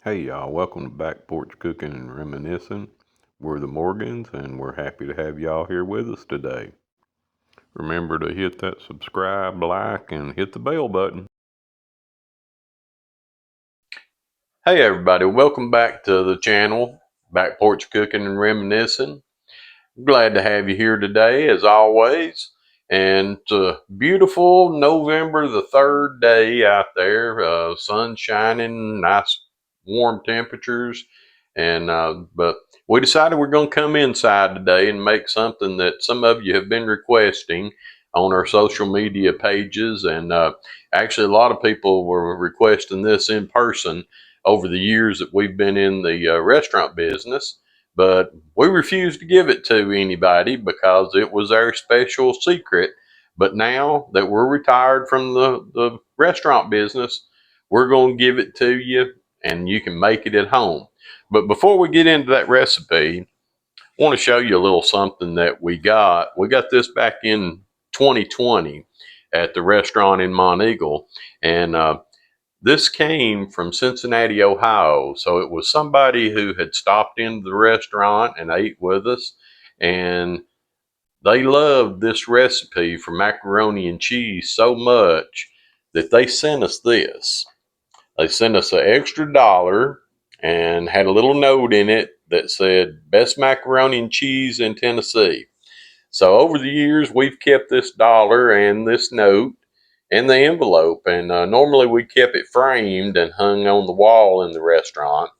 Hey y'all, welcome to Back Porch Cooking and Reminiscing. We're the Morgans and we're happy to have y'all here with us today. Remember to hit that subscribe, like, and hit the bell button. Hey everybody, welcome back to the channel, Back Porch Cooking and Reminiscing. Glad to have you here today as always. And it's a beautiful November the 3rd day out there. Sun shining, nice warm temperatures. But we decided we're going to come inside today and make something that some of you have been requesting on our social media pages. And actually, a lot of people were requesting this in person over the years that we've been in the restaurant business. But we refused to give it to anybody because it was our special secret. But now that we're retired from the restaurant business, we're going to give it to you and you can make it at home. But before we get into that recipe, I want to show you a little something that we got. We got this back in 2020 at the restaurant in Monteagle. And this came from Cincinnati, Ohio. So it was somebody who had stopped into the restaurant and ate with us. And they loved this recipe for macaroni and cheese so much that they sent us this. They sent us an extra $1 and had a little note in it that said, "Best macaroni and cheese in Tennessee." So over the years, we've kept this $1 and this note and the envelope. And normally we kept it framed and hung on the wall in the restaurant.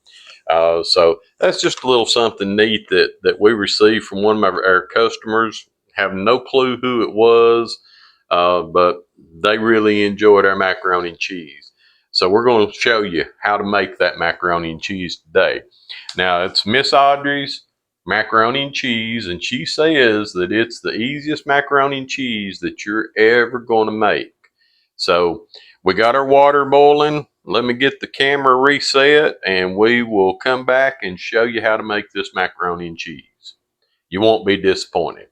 So that's just a little something neat that we received from one of our customers. Have no clue who it was, but they really enjoyed our macaroni and cheese. So we're going to show you how to make that macaroni and cheese today. Now it's Miss Audrey's macaroni and cheese, and she says that it's the easiest macaroni and cheese that you're ever going to make. So we got our water boiling. Let me get the camera reset and we will come back and show you how to make this macaroni and cheese. You won't be disappointed.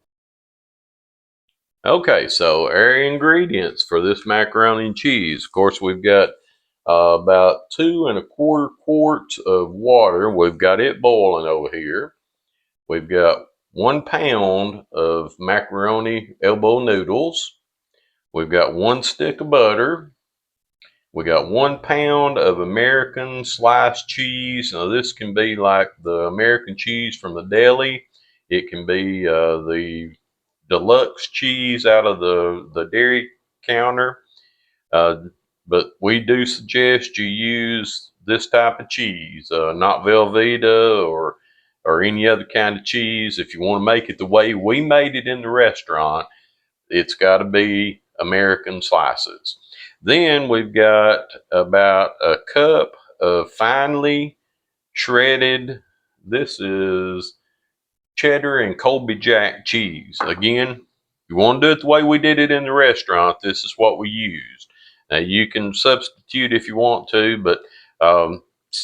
Okay, so our ingredients for this macaroni and cheese. Of course, we've got about 2¼ quarts of water. We've got it boiling over here. We've got 1 pound of macaroni elbow noodles. We've got 1 stick of butter. We got 1 pound of American sliced cheese. Now this can be like the American cheese from the deli. It can be the deluxe cheese out of the dairy counter. But we do suggest you use this type of cheese, not Velveeta or any other kind of cheese. If you want to make it the way we made it in the restaurant, it's got to be American slices. Then we've got about a cup of finely shredded, this is Cheddar and Colby-Jack cheese. Again, you want to do it the way we did it in the restaurant, this is what we used. Now you can substitute if you want to, but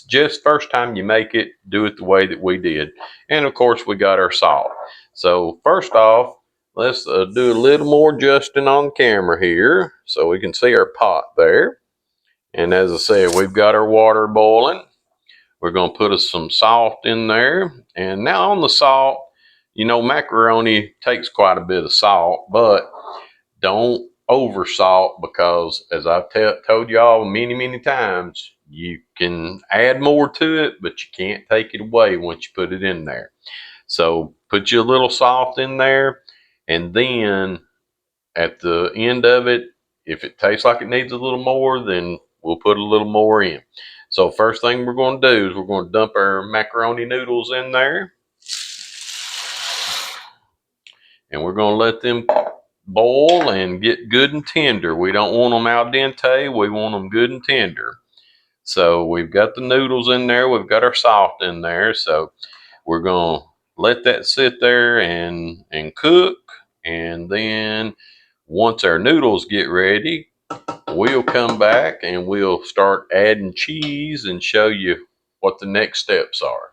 just first time you make it, do it the way that we did. And of course we got our salt. So first off, let's do a little more adjusting on camera here so we can see our pot there. And as I said, we've got our water boiling. We're going to put some salt in there. And now on the salt, you know, macaroni takes quite a bit of salt, but don't over salt because as I've told y'all many times, you can add more to it, but you can't take it away once you put it in there. So put you a little salt in there, and then at the end of it, if it tastes like it needs a little more, then we'll put a little more in. So first thing we're going to do is we're going to dump our macaroni noodles in there. And we're going to let them boil and get good and tender. We don't want them al dente. We want them good and tender. So we've got the noodles in there. We've got our salt in there. So we're going to let that sit there and cook. And then once our noodles get ready, we'll come back and we'll start adding cheese and show you what the next steps are.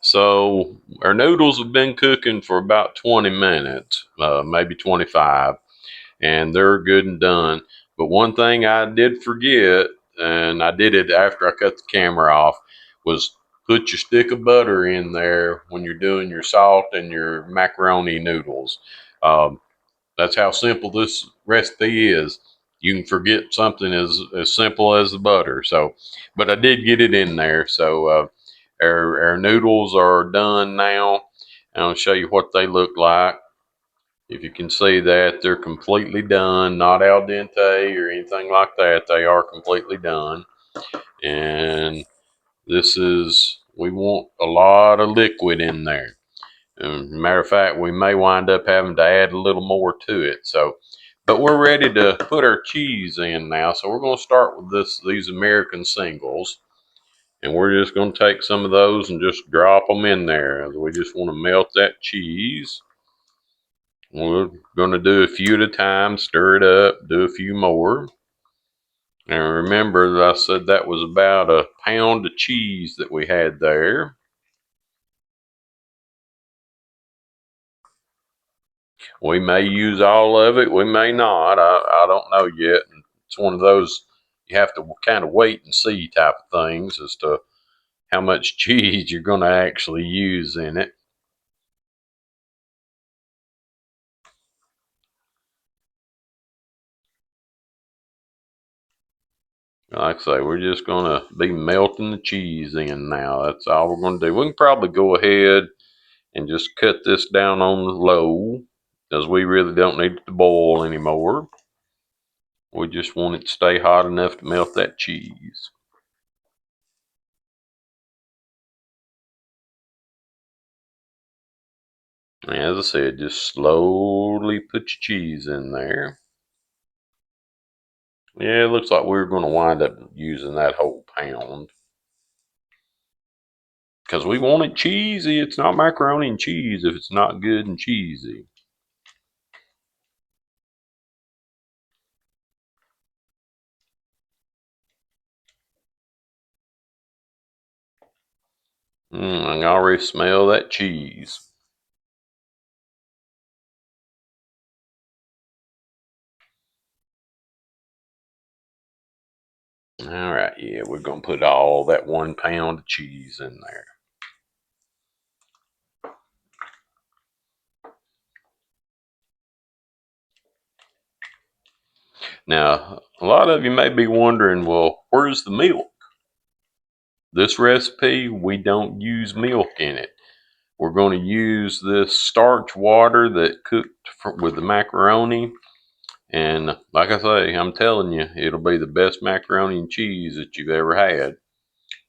So our noodles have been cooking for about 20 minutes, maybe 25, and they're good and done. But one thing I did forget and I did it after I cut the camera off, was put your stick of butter in there when you're doing your salt and your macaroni noodles. Um, that's how simple this recipe is. You can forget something as simple as the butter. So, but I did get it in there. So our noodles are done now. And I'll show you what they look like. If you can see that, they're completely done, not al dente or anything like that. They are completely done. And we want a lot of liquid in there. Matter of fact, we may wind up having to add a little more to it. So, but we're ready to put our cheese in now. So we're going to start with these American singles. And we're just going to take some of those and just drop them in there. We just want to melt that cheese. We're going to do a few at a time, stir it up, do a few more. And remember that I said that was about a pound of cheese that we had there. We may use all of it, we may not. I don't know yet. It's one of those you have to kind of wait and see type of things as to how much cheese you're going to actually use in it. Like I say, we're just going to be melting the cheese in now. That's all we're going to do. We can probably go ahead and just cut this down on the low, because we really don't need it to boil anymore. We just want it to stay hot enough to melt that cheese. As I said, just slowly put your cheese in there. Yeah, it looks like we're going to wind up using that whole pound, because we want it cheesy. It's not macaroni and cheese if it's not good and cheesy. I can already smell that cheese. All right, yeah, we're going to put all that 1 pound of cheese in there. Now, a lot of you may be wondering, well, where's the milk? This recipe, we don't use milk in it. We're going to use this starch water that cooked with the macaroni. And like I say, I'm telling you, it'll be the best macaroni and cheese that you've ever had.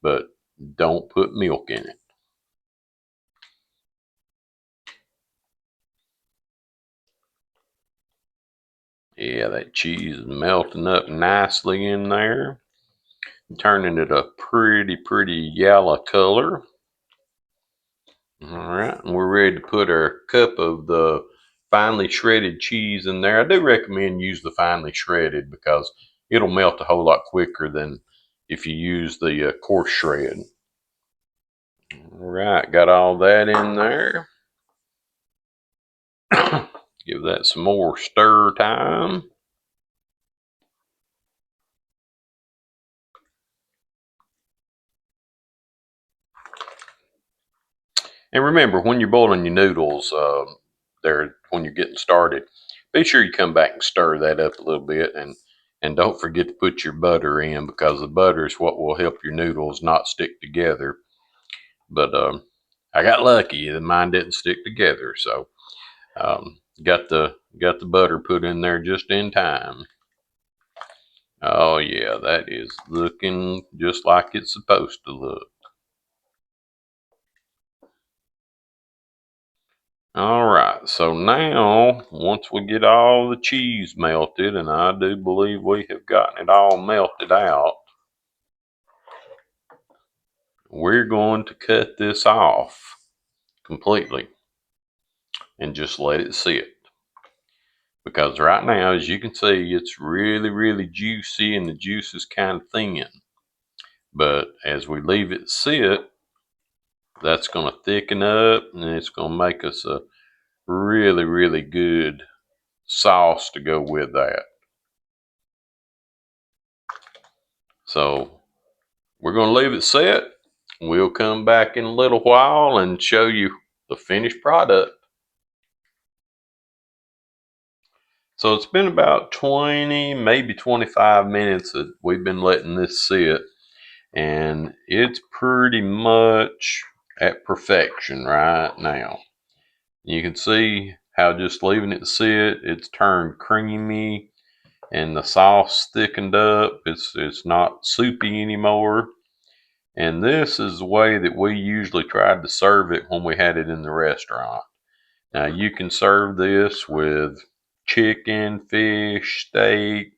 But don't put milk in it. Yeah, that cheese is melting up nicely in there, turning it a pretty yellow color. All right, and we're ready to put our cup of the finely shredded cheese in there. I do recommend use the finely shredded because it'll melt a whole lot quicker than if you use the coarse shred. All right, got all that in there. Give that some more stir time. And remember, when you're boiling your noodles, when you're getting started, be sure you come back and stir that up a little bit, and don't forget to put your butter in, because the butter is what will help your noodles not stick together. But I got lucky; mine didn't stick together, so got the butter put in there just in time. Oh yeah, that is looking just like it's supposed to look. All right, so now once we get all the cheese melted, and I do believe we have gotten it all melted out, we're going to cut this off completely and just let it sit. Because right now, as you can see, it's really juicy and the juice is kind of thin. But as we leave it sit, that's going to thicken up, and it's going to make us a really good sauce to go with that. So we're going to leave it set. We'll come back in a little while and show you the finished product. So it's been about 20, maybe 25 minutes that we've been letting this sit, and it's pretty much at perfection right now. You can see how just leaving it sit, it's turned creamy and the sauce thickened up. It's not soupy anymore. And this is the way that we usually tried to serve it when we had it in the restaurant. Now you can serve this with chicken, fish, steak,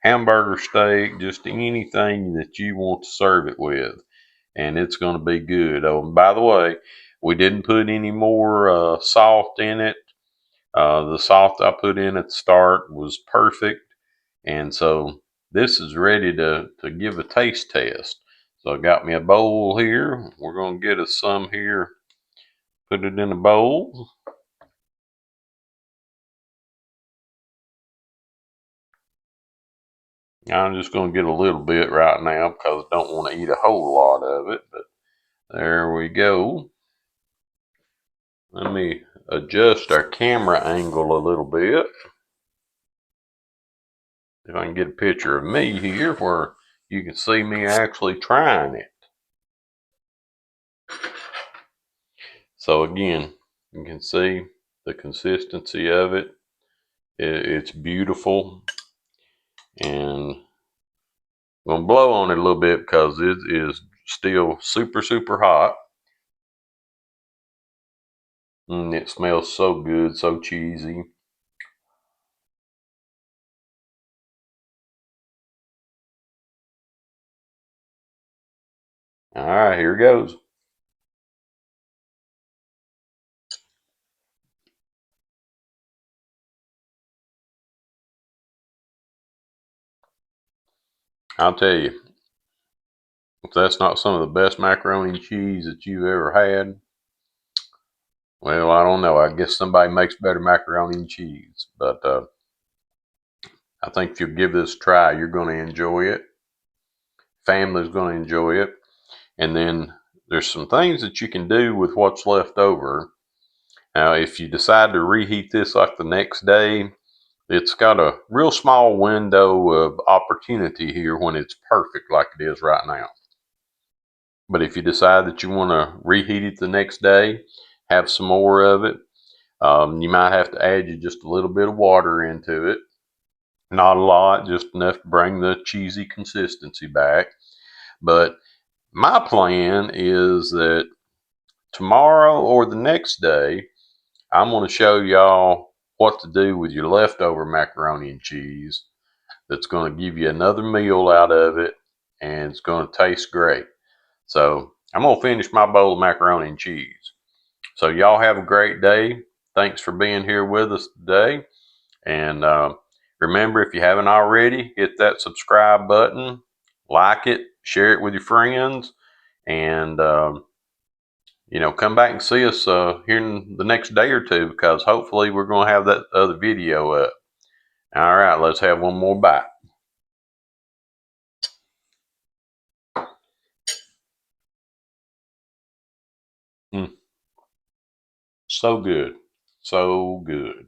hamburger steak, just anything that you want to serve it with. And it's going to be good. Oh, and by the way, we didn't put any more salt in it. The salt I put in at the start was perfect. And so this is ready to give a taste test. So I got me a bowl here. We're going to get us some here. Put it in a bowl. I'm just going to get a little bit right now because I don't want to eat a whole lot of it. But there we go. Let me adjust our camera angle a little bit. If I can get a picture of me here where you can see me actually trying it. So again, you can see the consistency of it. It's beautiful. And I'm going to blow on it a little bit because it is still super, super hot. And it smells so good, so cheesy. All right, here it goes. I'll tell you, if that's not some of the best macaroni and cheese that you've ever had, well, I don't know. I guess somebody makes better macaroni and cheese. But I think if you give this a try, you're going to enjoy it. Family's going to enjoy it. And then there's some things that you can do with what's left over. Now, if you decide to reheat this like the next day, it's got a real small window of opportunity here when it's perfect like it is right now. But if you decide that you want to reheat it the next day, have some more of it, you might have to add you just a little bit of water into it. Not a lot, just enough to bring the cheesy consistency back. But my plan is that tomorrow or the next day, I'm going to show y'all what to do with your leftover macaroni and cheese that's going to give you another meal out of it, and it's going to taste great. So I'm going to finish my bowl of macaroni and cheese. So y'all have a great day. Thanks for being here with us today. And remember, if you haven't already, hit that subscribe button, like it, share it with your friends, and come back and see us here in the next day or two, because hopefully we're going to have that other video up. All right, let's have one more bite. So good. So good.